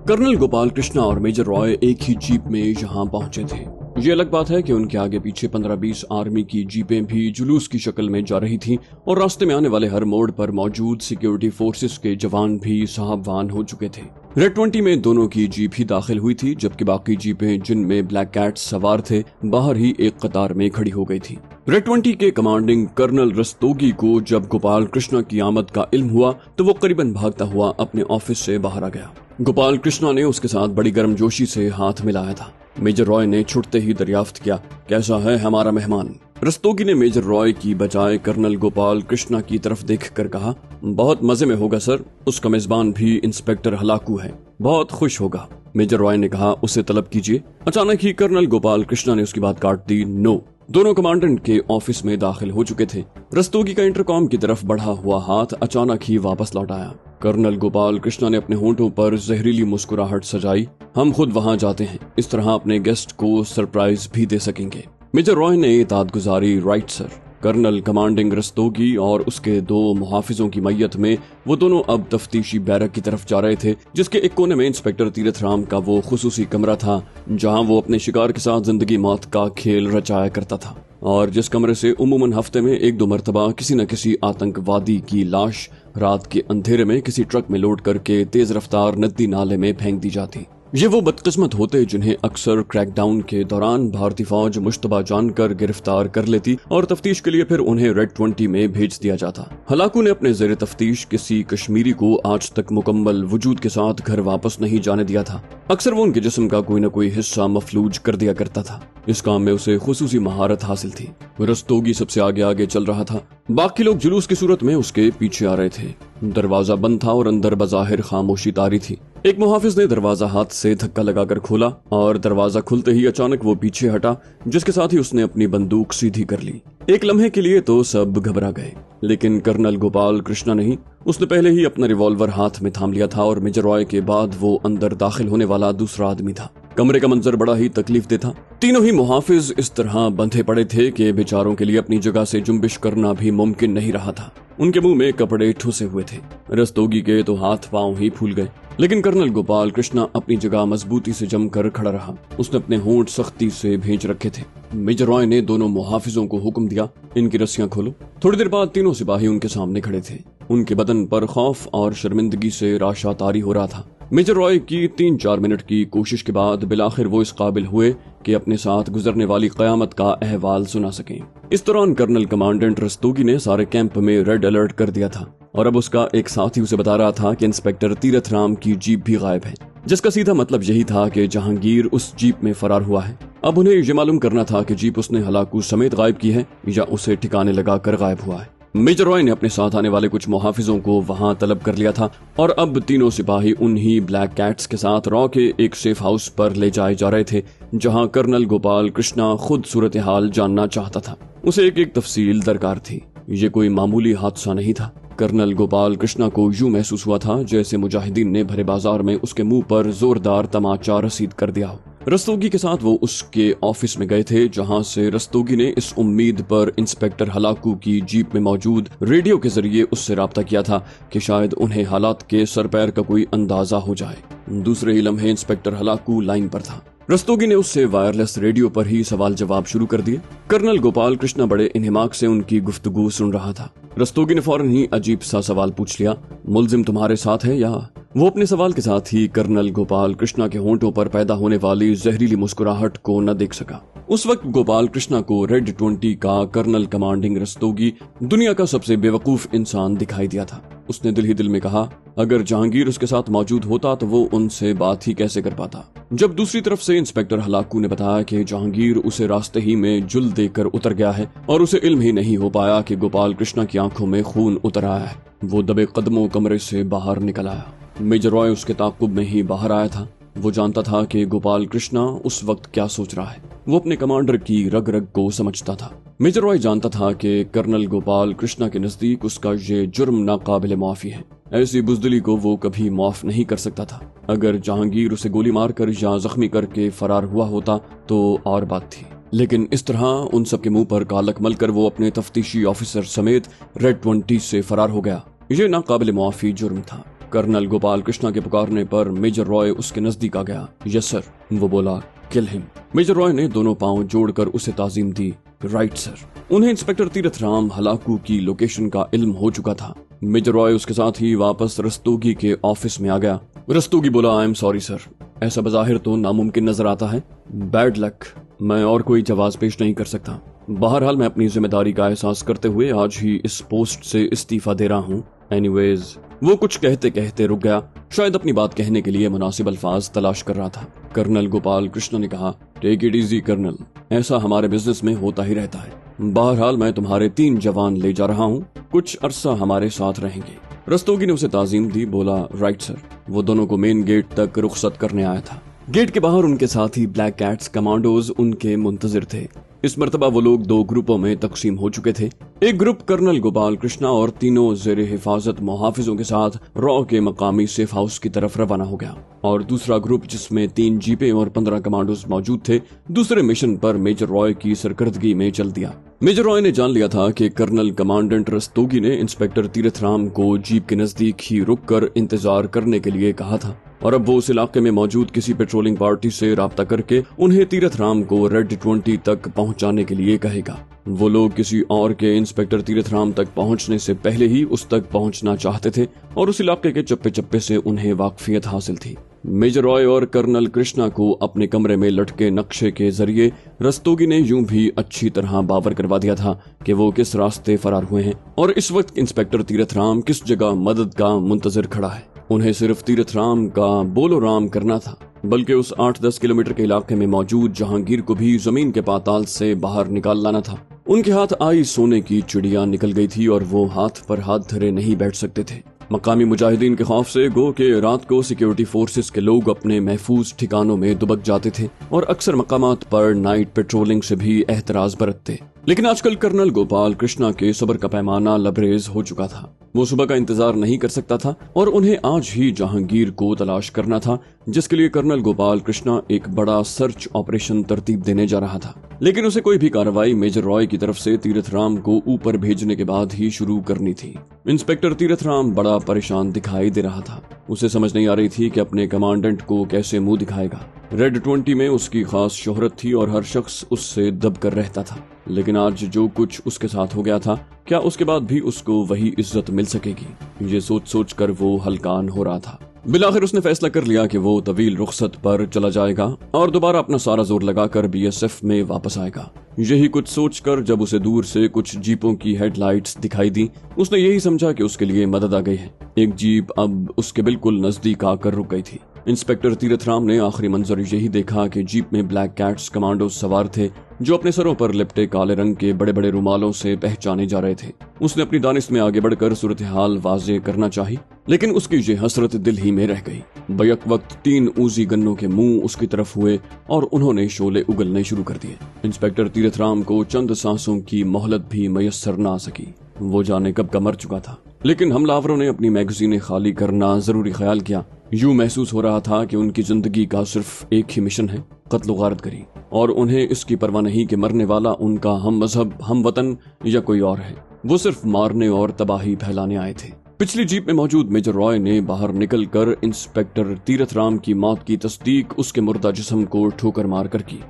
Colonel Gopal Krishna और major Roy एक ही jeep में यहाँ पहुंचे थे। ये अलग बात है कि उनके आगे पीछे 15-20 आर्मी की जीपें भी जुलूस की शक्ल में जा रही थीं और रास्ते में आने वाले हर मोड़ पर मौजूद सिक्योरिटी फोर्सेस के जवान भी साहबवान हो चुके थे। रेड 20 में दोनों की जीप ही दाखिल हुई थी, जबकि बाकी जीपें जिनमें ब्लैक कैट्स सवार थे बाहर ही एक कतार में खड़ी हो गई थी। रेड 20 के कमांडिंग कर्नल रस्तोगी को जब गोपाल कृष्णा की आमद का इल्म हुआ तो वो करीबन भागता हुआ अपने ऑफिस से बाहर आ गया। गोपाल कृष्णा ने उसके साथ बड़ी गर्मजोशी से हाथ मिलाया था। मेजर रॉय ने छुटते ही दरियाफ्त किया, कैसा है हमारा मेहमान? रस्तोगी ने मेजर रॉय की बजाय कर्नल गोपाल कृष्णा की तरफ देखकर कहा, बहुत मजे में होगा सर, उसका मेजबान भी इंस्पेक्टर हलाकू है, बहुत खुश होगा। मेजर रॉय ने कहा, उसे तलब कीजिए। अचानक ही कर्नल गोपाल कृष्णा ने उसकी बात काट दी। नो। दोनों कमांडेंट के ऑफिस में दाखिल हो चुके थे। रस्तोगी का इंटरकॉम की तरफ बढ़ा हुआ हाथ अचानक ही वापस लौट आया। कर्नल गोपाल कृष्णा ने अपने होंठों पर जहरीली मुस्कुराहट सजाई। हम खुद वहां जाते हैं, इस तरह अपने गेस्ट को सरप्राइज भी दे सकेंगे। मेजर रॉय ने इताअत गुजारी। Right sir. Colonel commanding Rastogi और उसके 2 मुहाफिजों की मैयत में वो दोनों अब तफ्तीशी बैरक की तरफ जा रहे थे, जिसके एक कोने में इंस्पेक्टर तीरथ राम का वो खुसूसी कमरा था जहां वो अपने शिकार के साथ जिंदगी मौत का खेल रचाया करता था, और जिस कमरे से उमूमन हफ्ते में 1-2 मरतबा किसी न किसी आतंकवादी की लाश रात के अंधेरे में किसी ट्रक में लोड करके तेज रफ्तार नदी नाले में फेंक दी जाती। ये वो बदकिस्मत होते जिन्हें अक्सर क्रैकडाउन के दौरान भारतीय फौज मुश्तबा जानकर गिरफ्तार कर लेती और तफ्तीश के लिए फिर उन्हें रेड 20 में भेज दिया जाता। हलाकू ने अपने ज़ेरे तफ्तीश किसी कश्मीरी को आज तक मुकम्मल वजूद के साथ घर वापस नहीं जाने दिया था। अक्सर वो उनके जिस्म का कोई न कोई हिस्सा मफलूज कर दिया करता था। इस काम में उसे खुसूसी महारत हासिल थी। रस्तोगी सबसे आगे आगे चल रहा था, बाकी लोग जुलूस की सूरत में उसके पीछे आ रहे थे। दरवाजा बंद था और अंदर बज़ाहिर खामोशी तारी थी। एक मुहाफिज ने दरवाजा हाथ से धक्का लगाकर खोला और दरवाजा खुलते ही अचानक वो पीछे हटा, जिसके साथ ही उसने अपनी बंदूक सीधी कर ली। एक लम्हे के लिए तो सब घबरा गए, लेकिन कर्नल गोपाल कृष्णा नहीं। उसने पहले ही अपना रिवॉल्वर हाथ में थाम लिया था और मेजर रॉय के बाद वो अंदर दाखिल होने वाला दूसरा आदमी था। कमरे का मंजर बड़ा ही तकलीफ दे था। तीनों ही मुहाफिज इस तरह बंधे पड़े थे कि बेचारों के लिए अपनी जगह से जुम्बिश करना भी मुमकिन नहीं रहा था। उनके मुंह में कपड़े ठुसे हुए थे। रस्तोगी के तो हाथ पांव ही फूल गए, लेकिन कर्नल गोपाल कृष्णा अपनी जगह मजबूती से जमकर खड़ा रहा। उसने अपने होंठ सख्ती से भींच रखे थे। मेजर रॉय ने दोनों मुहाफिजों को हुक्म दिया, इनकी रस्सियां खोलो। थोड़ी देर बाद तीनों सिपाही उनके सामने खड़े थे। उनके बदन पर खौफ और शर्मिंदगी से राशा तारी हो रहा था। मेजर रॉय की 3-4 मिनट की कोशिश के बाद बिलाखिर वो इस काबिल हुए कि अपने साथ गुजरने वाली कयामत का अहवाल सुना सकें। इस दौरान कर्नल कमांडेंट रस्तोगी ने सारे कैंप में रेड अलर्ट कर दिया था और अब उसका एक साथी उसे बता रहा था कि इंस्पेक्टर तीरथ राम की जीप भी गायब है, जिसका सीधा मतलब यही था कि जहांगीर उस जीप में फरार हुआ है। अब उन्हें ये मालूम करना था कि जीप उसने हलाकू समेत गायब की है या उसे ठिकाने लगा कर गायब हुआ है। मेजर रॉय ने अपने साथ आने वाले कुछ मुहाफिजों को वहां तलब कर लिया था और अब तीनों सिपाही उन्हीं ब्लैक कैट्स के साथ रॉ के एक सेफ हाउस पर ले जाए जा रहे थे, जहां कर्नल गोपाल कृष्णा खुद सूरत हाल जानना चाहता था। उसे एक तफसील दरकार थी। ये कोई मामूली हादसा नहीं था। कर्नल गोपाल कृष्णा को यूं महसूस हुआ था जैसे मुजाहिदीन ने भरे बाजार में उसके मुंह पर जोरदार तमाचा रसीद कर दिया हो। रस्तोगी के साथ वो उसके ऑफिस में गए थे, जहां से रस्तोगी ने इस उम्मीद पर इंस्पेक्टर हलाकू की जीप में मौजूद रेडियो के जरिए उससे राब्ता किया था कि शायद उन्हें हालात के सर पैर का कोई अंदाजा हो जाए। दूसरे ही लम्हे इंस्पेक्टर हलाकू लाइन पर था। रस्तोगी ने उससे वायरलेस रेडियो पर ही सवाल जवाब शुरू कर दिए। कर्नल गोपाल कृष्णा बड़े इन्हिमाक से उनकी गुफ्तगू सुन रहा था। रस्तोगी ने फौरन ही अजीब सा सवाल पूछ लिया, मुलजिम तुम्हारे साथ है या? वो अपने सवाल के साथ ही कर्नल गोपाल कृष्णा के होंठों पर पैदा होने वाली जहरीली मुस्कुराहट को न देख सका। उस वक्त गोपाल कृष्णा को रेड 20 का कर्नल कमांडिंग रस्तोगी दुनिया का सबसे बेवकूफ इंसान दिखाई दिया था। उसने दिल ही दिल में कहा, अगर जहांगीर उसके साथ मौजूद होता तो वो उनसे बात ही कैसे कर पाता। जब दूसरी तरफ से इंस्पेक्टर हलाकू ने बताया कि जहांगीर उसे रास्ते ही में जुल देकर उतर गया है और उसे इल्म ही नहीं हो पाया कि गोपाल कृष्णा की आंखों में खून उतर आया है, वो दबे कदमों कमरे से बाहर निकल आया। मेजर रॉय उसके ताक़ुब में ही बाहर आया था। वो जानता था कि गोपाल कृष्णा उस वक्त क्या सोच रहा है। वो अपने कमांडर की रग रग को समझता था। मेजर रॉय जानता था कि कर्नल गोपाल कृष्णा के नजदीक उसका ये जुर्म नाकाबिले माफी है। ऐसी बुजदिली को वो कभी माफ नहीं कर सकता था। अगर जहांगीर उसे गोली मारकर या जख्मी करके फरार हुआ होता तो और बात थी, लेकिन इस तरह उन सब के मुंह पर कालक मलकर वो अपने तफ्तीशी ऑफिसर समेत रेड 20 से फरार हो गया। ये नाकाबिले माफी जुर्म था। कर्नल गोपाल कृष्णा के पुकारने पर मेजर रॉय उसके नजदीक आ गया। यस सर, वो बोला, किल हिम। मेजर रॉय ने दोनों पांव जोड़कर उसे ताजीम दी। Right sir. उन्हें इंस्पेक्टर तीरथ राम हलाकू की लोकेशन का इल्म हो चुका था। मेजर रॉय उसके साथ ही वापस रस्तोगी के ऑफिस में आ गया। रस्तोगी बोला, आई एम सॉरी सर, ऐसा बज़ाहिर तो नामुमकिन नजर आता है। बैड लक, मैं और कोई जवाब पेश नहीं कर सकता। बहरहाल मैं अपनी जिम्मेदारी का एहसास करते हुए आज ही इस पोस्ट से इस्तीफा दे रहा हूँ। एनीवेज, वो कुछ कहते कहते रुक गया, शायद अपनी बात कहने के लिए मुनासिब अल्फाज तलाश कर रहा था। कर्नल गोपाल कृष्ण ने कहा, टेक इट इजी कर्नल, ऐसा हमारे बिजनेस में होता ही रहता है। बहरहाल मैं तुम्हारे 3 जवान ले जा रहा हूँ, कुछ अरसा हमारे साथ रहेंगे। रस्तोगी ने उसे ताजीम दी, बोला, राइट सर। वो दोनों को मेन गेट तक रुखसत करने आया था। गेट के बाहर उनके साथी ब्लैक कैट्स कमांडोज उनके मुंतजिर थे। इस मर्तबा वो लोग 2 ग्रुपों में तकसीम हो चुके थे। एक ग्रुप कर्नल गोपाल कृष्णा और तीनों जेर हिफाजत मुहाफिजों के साथ रॉ के मकामी सेफ हाउस की तरफ रवाना हो गया, और दूसरा ग्रुप जिसमें 3 जीपें और 15 कमांडोज मौजूद थे, दूसरे मिशन पर मेजर रॉय की सरकर्दगी में चल दिया। मेजर रॉय ने जान लिया था कि कर्नल कमांडेंट रस्तोगी ने इंस्पेक्टर तीरथ राम को जीप के नजदीक ही रुककर इंतजार करने के लिए कहा था, और अब वो उस इलाके में मौजूद किसी पेट्रोलिंग पार्टी से राब्ता करके उन्हें तीरथ राम को रेड 20 तक पहुंचाने के लिए कहेगा। वो लोग किसी और के इंस्पेक्टर तीरथ राम तक पहुंचने से पहले ही उस तक पहुंचना चाहते थे, और उस इलाके के चप्पे चप्पे से उन्हें वाकफियत हासिल थी। मेजर रॉय और कर्नल कृष्णा को अपने कमरे में लटके नक्शे के जरिए रस्तोगी ने यूं भी अच्छी तरह बावर करवा दिया था कि वो किस रास्ते फरार हुए हैं, और इस वक्त इंस्पेक्टर तीरथ राम किस जगह मदद का मुंतजर खड़ा है। उन्हें सिर्फ तीरथ राम का बोलो राम करना था, बल्कि उस 8-10 किलोमीटर के इलाके में मौजूद जहांगीर को भी जमीन के पाताल से बाहर निकाल लाना था। उनके हाथ आई सोने की चिड़िया निकल गई थी, और वो हाथ पर हाथ धरे नहीं बैठ सकते थे। मकामी मुजाहिदीन के खौफ से गो के रात को सिक्योरिटी फोर्सेस के लोग अपने महफूज ठिकानों में दुबक जाते थे, और अक्सर मकामात पर नाइट पेट्रोलिंग से भी एहतराज बरतते। लेकिन आजकल कर्नल गोपाल कृष्णा के सब्र का पैमाना लबरेज हो चुका था। वो सुबह का इंतजार नहीं कर सकता था, और उन्हें आज ही जहांगीर को तलाश करना था, जिसके लिए कर्नल गोपाल कृष्णा एक बड़ा सर्च ऑपरेशन तरतीब देने जा रहा था। लेकिन उसे कोई भी कार्रवाई मेजर रॉय की तरफ से तीरथ राम को ऊपर भेजने के बाद ही शुरू करनी थी। इंस्पेक्टर तीरथ राम बड़ा परेशान दिखाई दे रहा था। उसे समझ नहीं आ रही थी कि अपने कमांडेंट को कैसे मुंह दिखाएगा। रेड 20 में उसकी खास शोहरत थी और हर शख्स उससे दब कर रहता था, लेकिन आज जो कुछ उसके साथ हो गया था, क्या उसके बाद भी उसको वही इज्जत मिल सकेगी? ये सोच सोच कर वो हलकान हो रहा था। बिलाखिर उसने फैसला कर लिया कि वो तवील रुखसत पर चला जाएगा और दोबारा अपना सारा जोर लगाकर बीएसएफ में वापस आएगा। यही कुछ सोचकर जब उसे दूर से कुछ जीपों की हेडलाइट्स दिखाई दी, उसने यही समझा कि उसके लिए मदद आ गई है। एक जीप अब उसके बिल्कुल नजदीक आकर रुक गई थी। इंस्पेक्टर तीरथ राम ने आखिरी मंजर यही देखा कि जीप में ब्लैक कैट्स कमांडो सवार थे, जो अपने सरों पर लिपटे काले रंग के बड़े बड़े रुमालों से पहचाने जा रहे थे। उसने अपनी दानिश में आगे बढ़कर सूरत हाल वाजे करना चाही, लेकिन उसकी ये हसरत दिल ही में रह गई। बैक वक्त 3 ऊजी गन्नों के मुंह उसकी तरफ हुए और उन्होंने शोले उगलने शुरू कर दिए। इंस्पेक्टर तीरथ राम को चंद सांसों की मोहलत भी मयसर न आ सकी। वो जाने कब का मर चुका था, लेकिन हमलावरों ने अपनी मैगजीनें खाली करना जरूरी ख्याल किया। यूं महसूस हो रहा था कि उनकी जिंदगी का सिर्फ एक ही मिशन है, कत्ल गारत करी, और उन्हें इसकी परवाह नहीं कि मरने वाला उनका हम मजहब, हम वतन या कोई और है। वो सिर्फ मारने और तबाही फैलाने आए थे। पिछली जीप में मौजूद मेजर रॉय ने बाहर निकलकर इंस्पेक्टर तीरथ राम की मौत की तस्दीक उसके मुर्दा जिस्म को ठोकर मारकर की।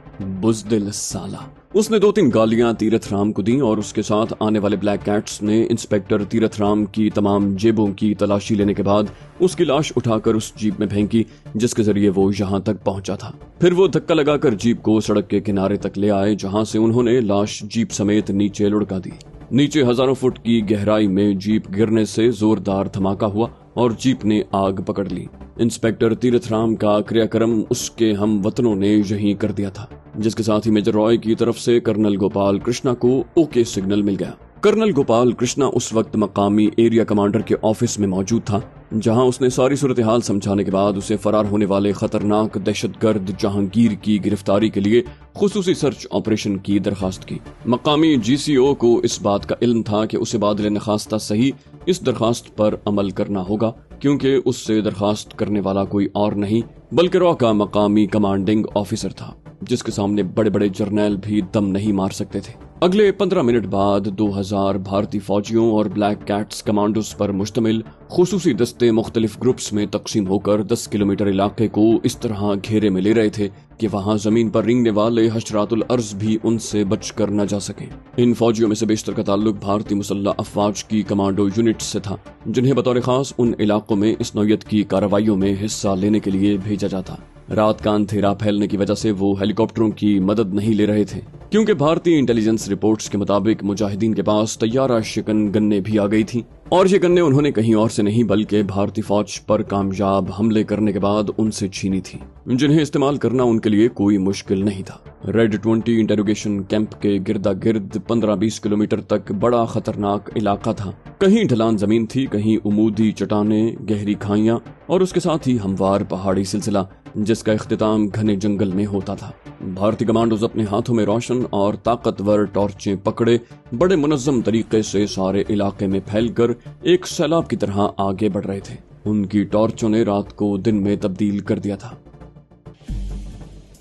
बुज़दिल साला। उसने 2-3 गालियां तीरथ राम को दी और उसके साथ आने वाले ब्लैक कैट्स ने इंस्पेक्टर तीरथ राम की तमाम जेबों की तलाशी लेने के बाद उसकी लाश उठाकर उस जीप में फेंकी जिसके जरिए वो यहाँ तक पहुंचा था। फिर वो धक्का लगाकर जीप को सड़क के किनारे तक ले आए, जहां से उन्होंने लाश जीप समेत नीचे लुढ़का दी। नीचे हजारों फुट की गहराई में जीप गिरने से जोरदार धमाका हुआ और जीप ने आग पकड़ ली। इंस्पेक्टर तीरथ राम का क्रियाक्रम उसके हम वतनों ने यही कर दिया था, जिसके साथ ही मेजर रॉय की तरफ से कर्नल गोपाल कृष्णा को ओके सिग्नल मिल गया। कर्नल गोपाल कृष्णा उस वक्त मकामी एरिया कमांडर के ऑफिस में मौजूद था, जहां उसने सारी सूरत हाल समझाने के बाद उसे फरार होने वाले खतरनाक दहशतगर्द जहांगीर की गिरफ्तारी के लिए खुसूसी सर्च ऑपरेशन की दरखास्त की। मकामी जीसीओ को इस बात का इल्म था कि उसे बादल नखास्ता सही इस दरखास्त पर अमल करना होगा, क्योंकि उससे दरखास्त करने वाला कोई और नहीं बल्कि रॉ का मकामी कमांडिंग ऑफिसर था, जिसके सामने बड़े बड़े जर्नैल भी दम नहीं मार सकते थे। अगले 15 मिनट बाद 2000 भारतीय फौजियों और ब्लैक कैट्स कमांडोज पर मुश्तमिल खुसूसी दस्ते मुख्तलिफ ग्रुप्स में तकसीम होकर 10 किलोमीटर इलाके को इस तरह घेरे में ले रहे थे कि वहां जमीन पर रेंगने वाले हशरातुल अर्ज भी उनसे बचकर न जा सके। इन फौजियों में से बेशतर का ताल्लुक भारतीय मुसल्लह अफवाज की कमांडो यूनिट से था, जिन्हें बतौर खास उन इलाकों में इस नौयत की कार्रवाइयों में हिस्सा लेने के लिए भेजा जाता। रात का अंधेरा फैलने की वजह से वो हेलीकॉप्टरों की मदद नहीं ले रहे थे, क्योंकि भारतीय इंटेलिजेंस रिपोर्ट्स के मुताबिक मुजाहिदीन के पास तैयारा शिकन गन्ने भी आ गई थी, और ये गन्ने उन्होंने कहीं और से नहीं बल्कि भारतीय फौज पर कामयाब हमले करने के बाद उनसे छीनी थी, जिन्हें इस्तेमाल करना उनके लिए कोई मुश्किल नहीं था। रेड 20 इंटेरोगेशन कैंप के गिरदा गिर्द 15-20 किलोमीटर तक बड़ा खतरनाक इलाका था। कहीं ढलान जमीन थी, कहीं उमूदी चट्टानें, गहरी खाइयां और उसके साथ ही हमवार पहाड़ी सिलसिला, जिसका इख्तिताम घने जंगल में होता था। भारतीय कमांडोज अपने हाथों में रोशन और ताकतवर टॉर्चें पकड़े बड़े मुनज्जम तरीके से सारे इलाके में फैलकर एक सैलाब की तरह आगे बढ़ रहे थे। उनकी टॉर्चों ने रात को दिन में तब्दील कर दिया था।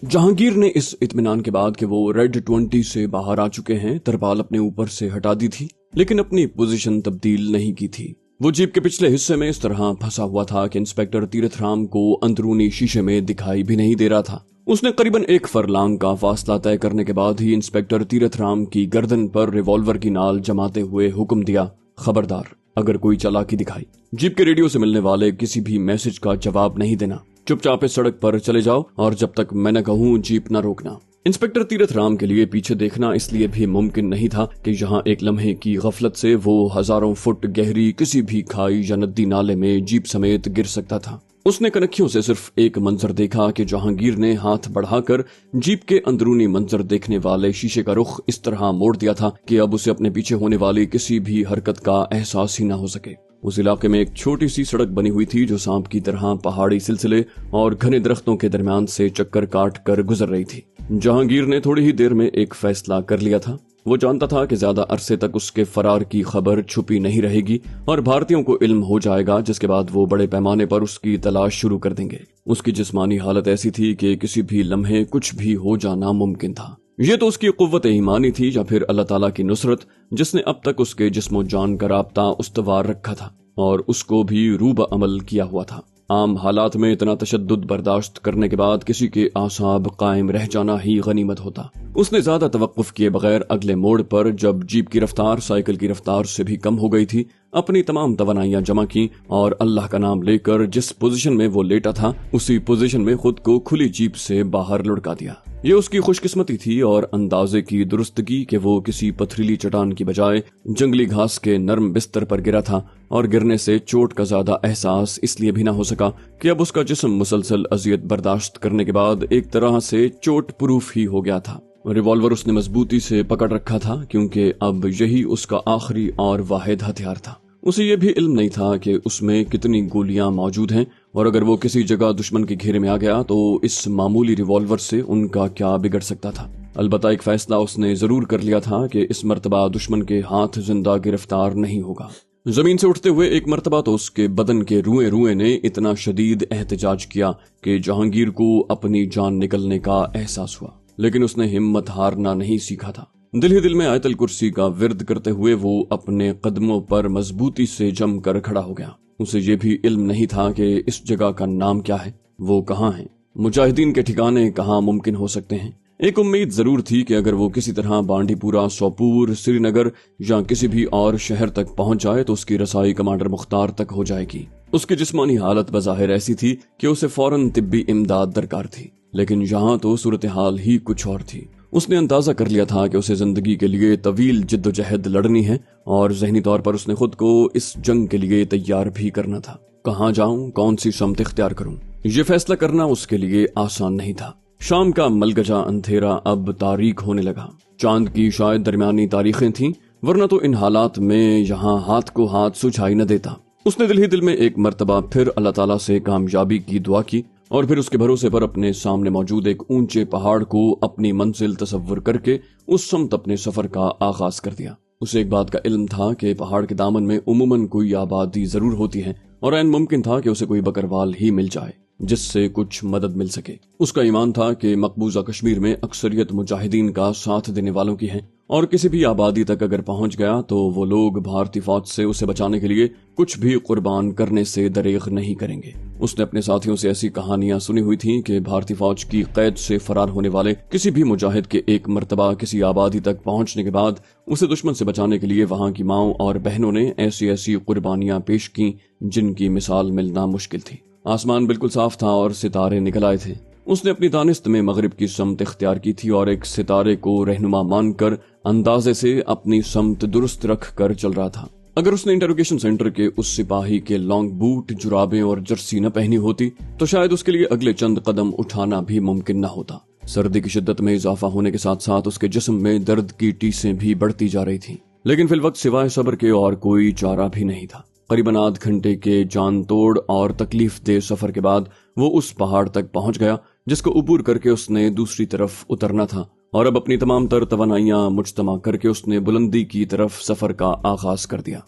जहांगीर ने इस इत्मीनान के बाद कि वो रेड 20 से बाहर आ चुके हैं, तरपाल अपने ऊपर से हटा दी थी, लेकिन अपनी पोजीशन तब्दील नहीं की थी। वो जीप के पिछले हिस्से में इस तरह फंसा हुआ था कि इंस्पेक्टर तीरथराम को अंदरूनी शीशे में दिखाई भी नहीं दे रहा था। उसने करीबन 1 फरलांग का फासला तय करने के बाद ही इंस्पेक्टर तीरथराम की गर्दन पर रिवॉल्वर की नाल जमाते हुए हुक्म दिया, खबरदार, अगर कोई चालाकी दिखाई, जीप के रेडियो से मिलने वाले किसी भी मैसेज का जवाब नहीं देना, चुपचाप इस सड़क पर चले जाओ और जब तक मैं न कहूं जीप न रोकना। इंस्पेक्टर तीरथराम के लिए पीछे देखना इसलिए भी मुमकिन नहीं था कि यहाँ एक लम्हे की गफलत से वो हजारों फुट गहरी किसी भी खाई या नदी नाले में जीप समेत गिर सकता था। उसने कनखियों से सिर्फ एक मंजर देखा कि जहांगीर ने हाथ बढ़ाकर जीप के अंदरूनी मंजर देखने वाले शीशे का रुख इस तरह मोड़ दिया था कि अब उसे अपने पीछे होने वाली किसी भी हरकत का एहसास ही न हो सके। उस इलाके में एक छोटी सी सड़क बनी हुई थी जो सांप की तरह पहाड़ी सिलसिले और घने दरख्तों के दरमियान से चक्कर काट कर गुजर रही थी। जहांगीर ने थोड़ी ही देर में एक फैसला कर लिया था। वो जानता था कि ज्यादा अरसे तक उसके फरार की खबर छुपी नहीं रहेगी और भारतीयों को इल्म हो जाएगा, जिसके बाद वो बड़े पैमाने पर उसकी तलाश शुरू कर देंगे। उसकी जिस्मानी हालत ऐसी थी कि किसी भी लम्हे कुछ भी हो जाना मुमकिन था। ये तो उसकी कुव्वत ईमानी थी या फिर अल्लाह ताला की नुसरत, जिसने अब तक उसके जिस्मो जान का राब्ता उस्तवार रखा था और उसको भी रूब अमल किया हुआ था। आम हालात में इतना तशद्दुद बर्दाश्त करने के बाद किसी के आसाब कायम रह जाना ही गनीमत होता। उसने ज्यादा तवक्कुफ किए बगैर अगले मोड़ पर, जब जीप की रफ्तार साइकिल की रफ्तार से भी कम हो गई थी, अपनी तमाम तवानाइयां जमा की और अल्लाह का नाम लेकर जिस पोजीशन में वो लेटा था उसी पोजीशन में खुद को खुली जीप से बाहर लुढ़का दिया। ये उसकी खुशकिस्मती थी और अंदाजे की दुरुस्तगी कि वो किसी पथरीली चट्टान की बजाय जंगली घास के नरम बिस्तर पर गिरा था और गिरने से चोट का ज्यादा एहसास इसलिए भी ना हो सका कि अब उसका जिस्म मुसलसल अजियत बर्दाश्त करने के बाद एक तरह से चोट प्रूफ ही हो गया था। रिवॉल्वर उसने मजबूती से पकड़ रखा था क्योंकि अब यही उसका आखिरी और वाहिद हथियार था। उसे ये भी इल्म नहीं था कि उसमें कितनी गोलियां मौजूद हैं और अगर वो किसी जगह दुश्मन के घेरे में आ गया तो इस मामूली रिवॉल्वर से उनका क्या बिगड़ सकता था। अलबत्ता एक फैसला उसने जरूर कर लिया था कि इस मर्तबा दुश्मन के हाथ जिंदा गिरफ्तार नहीं होगा। जमीन से उठते हुए एक मर्तबा तो उसके बदन के रुए रुए ने इतना शदीद एहतजाज किया कि जहांगीर को अपनी जान निकलने का एहसास हुआ, लेकिन उसने हिम्मत हारना नहीं सीखा था। दिल ही दिल में आयतल कुर्सी का विर्द करते हुए वो अपने कदमों पर मजबूती से जम कर खड़ा हो गया। उसे ये भी इल्म नहीं था कि इस जगह का नाम क्या है, वो कहाँ है, मुजाहिदीन के ठिकाने कहाँ मुमकिन हो सकते हैं। एक उम्मीद जरूर थी कि अगर वो किसी तरह बांडीपुरा, सोपूर, श्रीनगर या किसी भी और शहर तक पहुंच जाए तो उसकी रसाई कमांडर मुख्तार तक हो जाएगी। उसकी जिस्मानी हालत बज़ाहिर ऐसी थी कि उसे फौरन तिब्बी इमदाद दरकार थी, लेकिन यहाँ तो सूरत हाल ही कुछ और थी। उसने अंदाजा कर लिया था कि उसे जिंदगी के लिए तवील जिद्दोजहद लड़नी है और ज़हनी तौर पर उसने खुद को इस जंग के लिए तैयार भी करना था। कहाँ जाऊं, कौन सी समत इख्तियार करूं, ये फैसला करना उसके लिए आसान नहीं था। शाम का मलगजा अंधेरा अब तारीख होने लगा। चांद की शायद दरमियानी तारीखें थीं, वरना तो इन हालात में यहाँ हाथ को हाथ सुझाई न देता। उसने दिल ही दिल में एक मर्तबा फिर अल्लाह ताला से कामयाबी की दुआ की और फिर उसके भरोसे पर अपने सामने मौजूद एक ऊंचे पहाड़ को अपनी मंजिल तसव्वुर करके उस समत अपने सफर का आगाज कर दिया। उसे एक बात का इल्म था कि पहाड़ के दामन में उमूमन कोई आबादी जरूर होती है और ऐन मुमकिन था कि उसे कोई बकरवाल ही मिल जाए जिससे कुछ मदद मिल सके। उसका ईमान था कि मकबूजा कश्मीर में अक्सरियत मुजाहिदीन का साथ देने वालों की है اور کسی بھی آبادی تک اگر پہنچ گیا تو وہ لوگ بھارتی فوج سے اسے بچانے کے لیے کچھ بھی قربان کرنے سے دریغ نہیں کریں گے۔ اس نے اپنے ساتھیوں سے ایسی کہانیاں سنی ہوئی تھیں کہ بھارتی فوج کی قید سے فرار ہونے والے کسی بھی مجاہد کے ایک مرتبہ کسی آبادی تک پہنچنے کے بعد اسے دشمن سے بچانے کے لیے وہاں کی ماؤں اور بہنوں نے ایسی قربانیاں پیش کی جن کی مثال ملنا مشکل تھی۔ آسمان بالکل صاف تھا اور ستارے نکل آئے تھے۔ اس نے اپنی دانست میں مغرب کی سمت اختیار کی تھی اور ایک ستارے کو رہنما مان کر اندازے سے اپنی سمت درست رکھ کر چل رہا تھا۔ اگر اس نے انٹروگیشن سینٹر کے اس سپاہی کے لانگ بوٹ، جرابیں اور جرسی نہ پہنی ہوتی تو شاید اس کے لیے اگلے چند قدم اٹھانا بھی ممکن نہ ہوتا۔ سردی کی شدت میں اضافہ ہونے کے ساتھ ساتھ اس کے جسم میں درد کی ٹیسیں بھی بڑھتی جا رہی تھیں، لیکن فی الوقت سوائے صبر کے اور کوئی چارہ بھی نہیں تھا۔ قریباً آدھ گھنٹے کے جان توڑ اور تکلیف دہ سفر کے بعد وہ اس پہاڑ تک پہنچ گیا جس کو عبور کر کے اس نے دوسری طرف اترنا تھا، اور اب اپنی تمام تر توانائیاں مجتمع کر کے اس نے بلندی کی طرف سفر کا آغاز کر دیا۔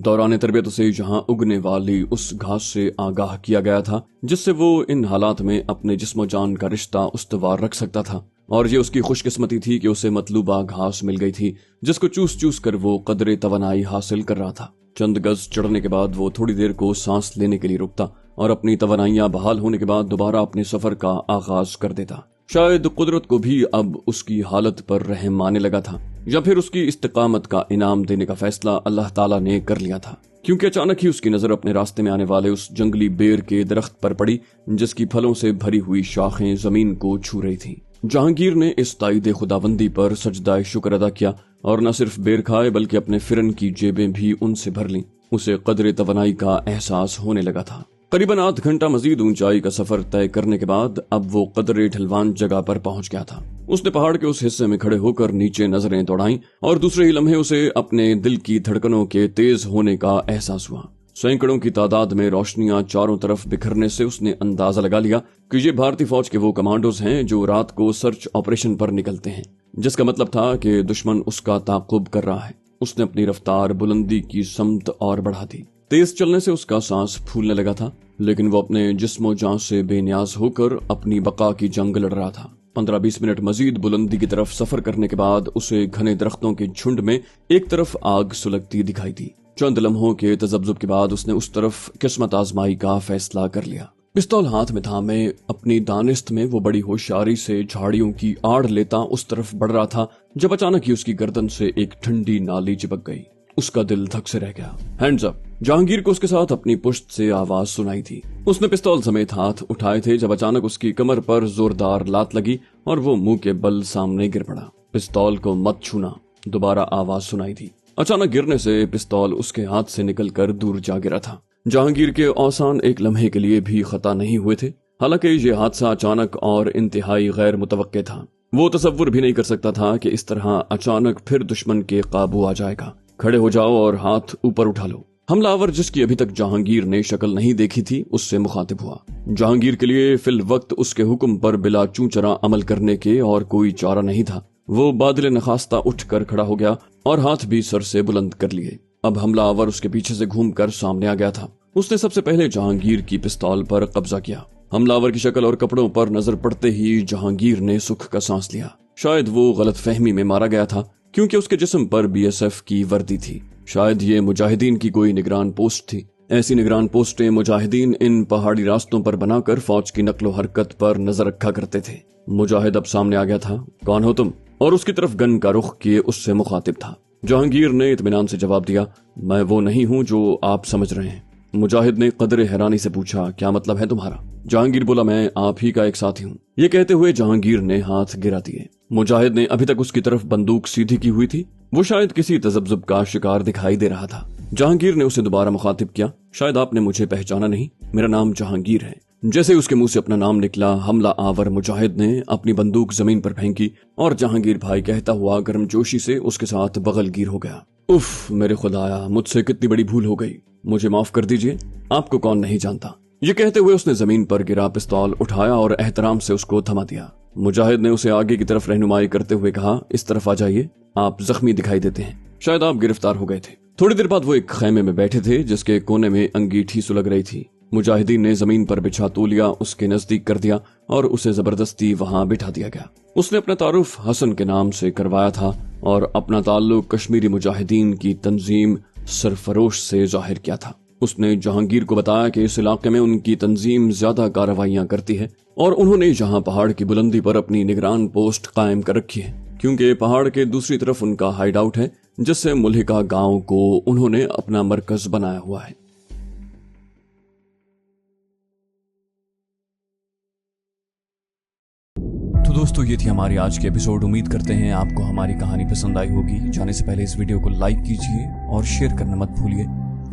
دوران تربیت اسے جہاں اگنے والی اس گھاس سے آگاہ کیا گیا تھا جس سے وہ ان حالات میں اپنے جسم و جان کا رشتہ استوار رکھ سکتا تھا، اور یہ اس کی خوش قسمتی تھی کہ اسے مطلوبہ گھاس مل گئی تھی جس کو چوس چوس کر وہ قدرے توانائی حاصل کر رہا تھا۔ چند گز چڑھنے کے بعد وہ تھوڑی دیر کو سانس لینے کے لیے رکتا اور اپنی توانائیاں بحال ہونے کے بعد دوبارہ اپنے سفر کا آغاز کر دیتا۔ شاید قدرت کو بھی اب اس کی حالت پر رحم آنے لگا تھا، یا پھر اس کی استقامت کا انعام دینے کا فیصلہ اللہ تعالیٰ نے کر لیا تھا، کیونکہ اچانک ہی اس کی نظر اپنے راستے میں آنے والے اس جنگلی بیر کے درخت پر پڑی جس کی پھلوں سے بھری ہوئی شاخیں زمین کو چھو رہی تھیں۔ جہانگیر نے اس تائید خداوندی پر سجدہ شکر ادا کیا اور نہ صرف بیر کھائے بلکہ اپنے فرن کی جیبیں بھی ان سے بھر لیں۔ اسے قدر توانائی کا احساس ہونے لگا تھا۔ قریباً آدھ گھنٹہ مزید اونچائی کا سفر طے کرنے کے بعد اب وہ قدرے ڈھلوان جگہ پر پہنچ گیا تھا۔ اس نے پہاڑ کے اس حصے میں کھڑے ہو کر نیچے نظریں دوڑائیں اور دوسرے ہی لمحے اسے اپنے دل کی دھڑکنوں کے تیز ہونے کا احساس ہوا۔ سینکڑوں کی تعداد میں روشنیاں چاروں طرف بکھرنے سے اس نے اندازہ لگا لیا کہ یہ بھارتی فوج کے وہ کمانڈوز ہیں جو رات کو سرچ آپریشن پر نکلتے ہیں، جس کا مطلب تھا کہ دشمن اس کا تعاقب کر رہا ہے۔ اس نے اپنی رفتار بلندی کی سمت اور بڑھا دی۔ تیز چلنے سے اس کا سانس پھولنے لگا تھا، لیکن وہ اپنے جسم و جان سے بے نیاز ہو کر اپنی بقا کی جنگ لڑ رہا تھا۔ 15-20 منٹ مزید بلندی کی طرف سفر کرنے کے بعد اسے گھنے درختوں کے جھنڈ میں ایک طرف آگ سلگتی دکھائی دی۔ چند لمحوں کے تذبذب کے بعد اس نے اس طرف قسمت آزمائی کا فیصلہ کر لیا۔ پستول ہاتھ میں تھامے اپنی دانست میں وہ بڑی ہوشیاری سے جھاڑیوں کی آڑ لیتا اس طرف بڑھ رہا تھا جب اچانک ہی اس کی گردن سے ایک ٹھنڈی نالی چپک گئی۔ اس کا دل دھک سے رہ گیا۔ ہینڈز اپ! جہانگیر کو اس کے ساتھ اپنی پشت سے آواز سنائی تھی۔ اس نے پستول سمیت ہاتھ اٹھائے تھے جب اچانک اس کی کمر پر زوردار لات لگی اور وہ منہ کے بل سامنے گر پڑا۔ پستول کو مت چھونا! دوبارہ آواز سنائی تھی۔ اچانک گرنے سے پستول اس کے ہاتھ سے نکل کر دور جا گرا تھا۔ جہانگیر کے اوسان ایک لمحے کے لیے بھی خطا نہیں ہوئے تھے، حالانکہ یہ حادثہ اچانک اور انتہائی غیر متوقع تھا۔ وہ تصور بھی نہیں کر سکتا تھا کہ اس طرح اچانک پھر دشمن کے قابو آ جائے گا۔ کھڑے ہو جاؤ اور ہاتھ اوپر اٹھا لو۔ حملہ آور جس کی ابھی تک جہانگیر نے شکل نہیں دیکھی تھی اس سے مخاطب ہوا۔ جہانگیر کے لیے فی الوقت اس کے حکم پر بلا چونچرا عمل کرنے کے اور کوئی چارہ نہیں تھا۔ وہ بادل نخواستہ اٹھ کر کھڑا ہو گیا اور ہاتھ بھی سر سے بلند کر لیے۔ اب حملہ آور اس کے پیچھے سے گھوم کر سامنے آ گیا تھا۔ اس نے سب سے پہلے جہانگیر کی پستول پر قبضہ کیا۔ حملہ آور کی شکل اور کپڑوں پر نظر پڑتے ہی جہانگیر نے سکھ کا سانس لیا۔ شاید وہ غلط فہمی میں مارا گیا تھا کیونکہ اس کے جسم پر BSF کی وردی تھی۔ شاید یہ مجاہدین کی کوئی نگران پوسٹ تھی۔ ایسی نگران پوسٹیں مجاہدین ان پہاڑی راستوں پر بنا کر فوج کی نقل و حرکت پر نظر رکھا کرتے تھے۔ مجاہد اب سامنے آ گیا تھا۔ کون ہو تم؟ اور اس کی طرف گن کا رخ کیے اس سے مخاطب تھا۔ جہانگیر نے اطمینان سے جواب دیا، میں وہ نہیں ہوں جو آپ سمجھ رہے ہیں۔ مجاہد نے قدر حیرانی سے پوچھا، کیا مطلب ہے تمہارا؟ جہانگیر بولا، میں آپ ہی کا ایک ساتھی ہوں۔ یہ کہتے ہوئے جہانگیر نے ہاتھ گرا دیے۔ مجاہد نے ابھی تک اس کی طرف بندوق سیدھی کی ہوئی تھی۔ وہ شاید کسی تذبذب کا شکار دکھائی دے رہا تھا۔ جہانگیر نے اسے دوبارہ مخاطب کیا، شاید آپ نے مجھے پہچانا نہیں، میرا نام جہانگیر ہے۔ جیسے اس کے منہ سے اپنا نام نکلا، حملہ آور مجاہد نے اپنی بندوق زمین پر پھینکی اور جہانگیر بھائی کہتا ہوا گرم جوشی سے اس کے ساتھ بغل گیر ہو گیا۔ اف میرے خدایا، مجھ سے کتنی بڑی بھول ہو گئی، مجھے معاف کر دیجئے، آپ کو کون نہیں جانتا۔ یہ کہتے ہوئے اس نے زمین پر گرا پستول اٹھایا اور احترام سے اس کو تھما دیا۔ مجاہد نے اسے آگے کی طرف رہنمائی کرتے ہوئے کہا، اس طرف آ جائیے، آپ زخمی دکھائی دیتے ہیں، شاید آپ گرفتار ہو گئے تھے۔ تھوڑی دیر بعد وہ ایک خیمے میں بیٹھے تھے جس کے کونے میں انگیٹھی سلگ رہی تھی۔ مجاہدین نے زمین پر بچھا تولیا اس کے نزدیک کر دیا اور اسے زبردستی وہاں بٹھا دیا گیا۔ اس نے اپنا تعارف حسن کے نام سے کروایا تھا और अपना ताल्लुक कश्मीरी मुजाहिदीन की तंजीम सरफरोश से जाहिर किया था। उसने जहांगीर को बताया कि इस इलाके में उनकी तंजीम ज्यादा कार्रवाइयां करती है और उन्होंने यहाँ पहाड़ की बुलंदी पर अपनी निगरान पोस्ट कायम कर रखी है, क्योंकि पहाड़ के दूसरी तरफ उनका हाइड आउट है, जिससे मुल्हिका गांव को उन्होंने अपना मरकज बनाया हुआ है। तो दोस्तों, ये थी हमारी आज की एपिसोड। उम्मीद करते हैं आपको हमारी कहानी पसंद आई होगी। जाने से पहले इस वीडियो को लाइक कीजिए और शेयर करना मत भूलिए।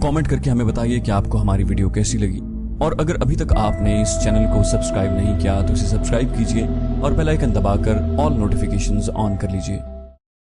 कमेंट करके हमें बताइए कि आपको हमारी वीडियो कैसी लगी, और अगर अभी तक आपने इस चैनल को सब्सक्राइब नहीं किया तो इसे सब्सक्राइब कीजिए और बेल आइकन दबाकर ऑल नोटिफिकेशंस ऑन कर लीजिए।